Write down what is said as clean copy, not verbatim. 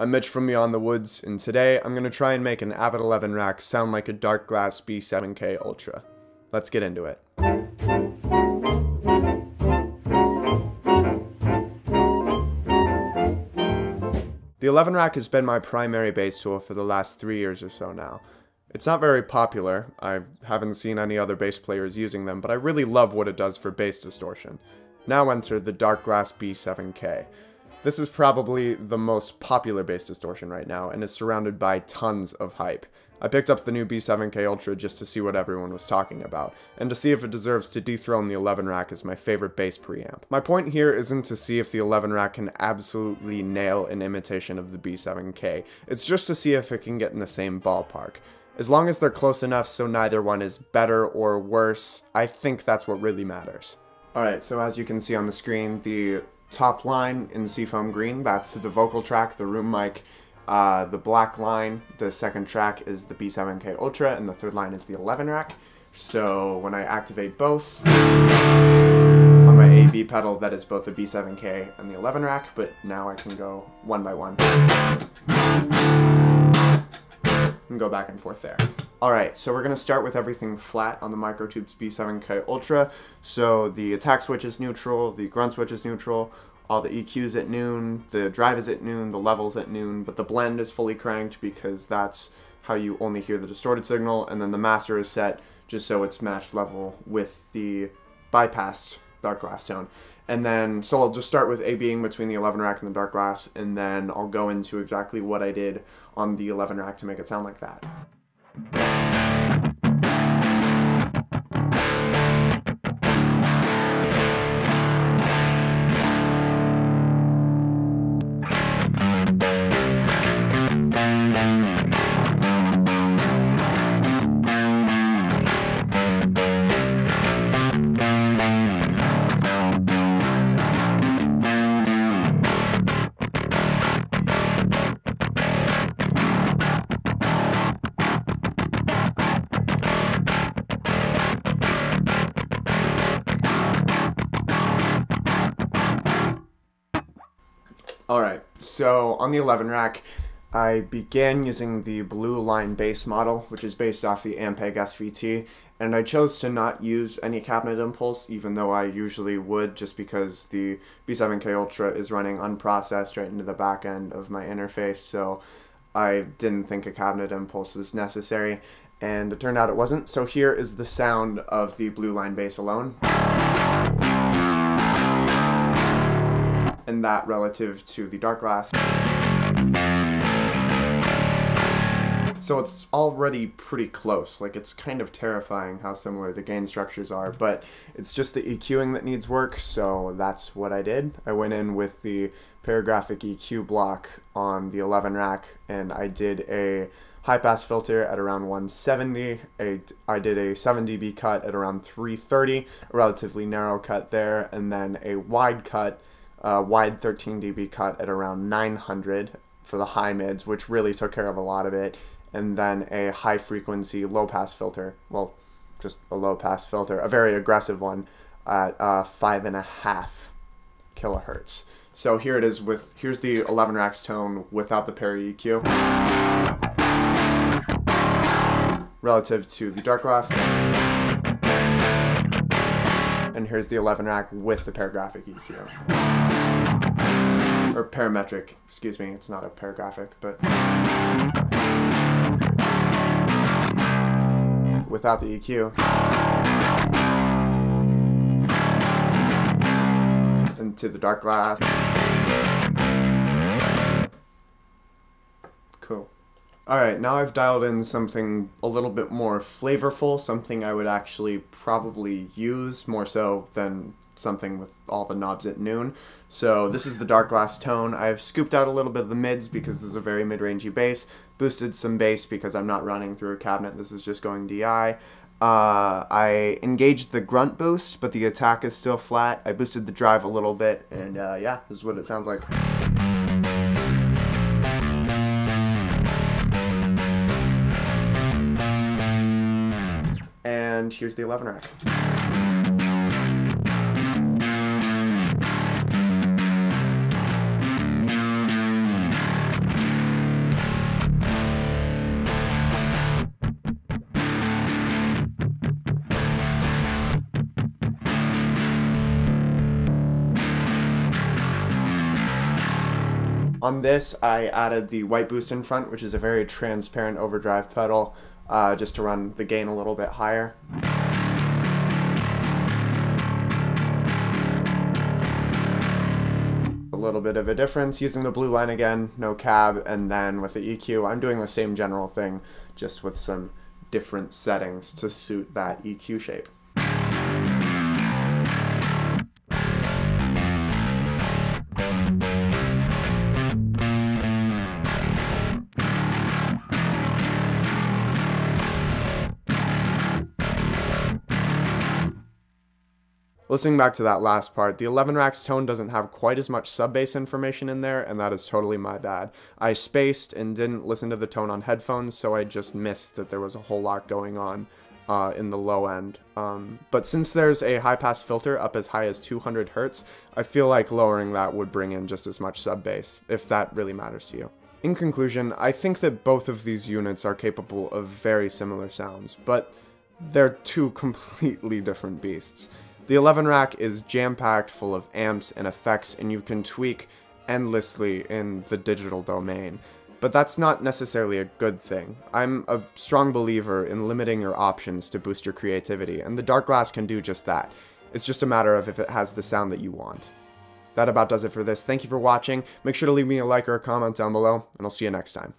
I'm Mitch from Beyond the Woods, and today I'm going to try and make an Avid 11 rack sound like a Darkglass B7K Ultra. Let's get into it. The 11 rack has been my primary bass tool for the last 3 years or so now. It's not very popular, I haven't seen any other bass players using them, but I really love what it does for bass distortion. Now enter the Darkglass B7K. This is probably the most popular bass distortion right now, and is surrounded by tons of hype. I picked up the new B7K Ultra just to see what everyone was talking about, and to see if it deserves to dethrone the 11 rack as my favorite bass preamp. My point here isn't to see if the 11 rack can absolutely nail an imitation of the B7K, it's just to see if it can get in the same ballpark. As long as they're close enough so neither one is better or worse, I think that's what really matters. Alright, so as you can see on the screen, the top line in seafoam green, that's the vocal track, the room mic. The black line, the second track, is the B7K Ultra, and the third line is the 11 rack. So when I activate both, on my AB pedal, that is both the B7K and the 11 rack, but now I can go one by one. And go back and forth there. Alright, so we're going to start with everything flat on the Microtube's B7K Ultra. So the attack switch is neutral, the grunt switch is neutral, all the EQs at noon, the drive is at noon, the levels at noon, but the blend is fully cranked because that's how you only hear the distorted signal, and then the master is set just so it's matched level with the bypassed Darkglass tone. And then, so I'll just start with ABing between the 11 rack and the Darkglass, and then I'll go into exactly what I did on the 11 rack to make it sound like that. Alright, so on the 11 rack, I began using the Blue Line bass model, which is based off the Ampeg SVT, and I chose to not use any cabinet impulse, even though I usually would, just because the B7K Ultra is running unprocessed right into the back end of my interface, so I didn't think a cabinet impulse was necessary, and it turned out it wasn't. So here is the sound of the Blue Line bass alone. And that relative to the Darkglass. So it's already pretty close, like it's kind of terrifying how similar the gain structures are, but it's just the EQing that needs work, so that's what I did. I went in with the paragraphic EQ block on the 11 rack, and I did a high-pass filter at around 170, I did a 7 dB cut at around 330, a relatively narrow cut there, and then a wide cut, wide 13 dB cut at around 900 for the high mids, which really took care of a lot of it, and then a high frequency low pass filter, well, just a low pass filter, a very aggressive one at 5.5 kilohertz. So here it is here's the 11 rack's tone without the Perry EQ relative to the Darkglass. And here's the 11 rack with the paragraphic EQ. Or parametric, excuse me, it's not a paragraphic, but without the EQ. And to the Darkglass. Cool. Alright, now I've dialed in something a little bit more flavorful, something I would actually probably use more so than something with all the knobs at noon. So this is the Darkglass tone. I've scooped out a little bit of the mids because this is a very mid-rangey bass, boosted some bass because I'm not running through a cabinet, this is just going DI. I engaged the grunt boost, but the attack is still flat. I boosted the drive a little bit, and yeah, this is what it sounds like. And here's the 11 rack. On this, I added the white boost in front, which is a very transparent overdrive pedal, just to run the gain a little bit higher. A little bit of a difference using the blue line again, no cab, and then with the EQ, I'm doing the same general thing, just with some different settings to suit that EQ shape. Listening back to that last part, the 11 Rack's tone doesn't have quite as much sub-bass information in there, and that is totally my bad. I spaced and didn't listen to the tone on headphones, so I just missed that there was a whole lot going on in the low end. But since there's a high-pass filter up as high as 200 Hz, I feel like lowering that would bring in just as much sub-bass, if that really matters to you. In conclusion, I think that both of these units are capable of very similar sounds, but they're two completely different beasts. The 11 Rack is jam-packed full of amps and effects, and you can tweak endlessly in the digital domain. But that's not necessarily a good thing. I'm a strong believer in limiting your options to boost your creativity, and the Darkglass can do just that. It's just a matter of if it has the sound that you want. That about does it for this. Thank you for watching. Make sure to leave me a like or a comment down below, and I'll see you next time.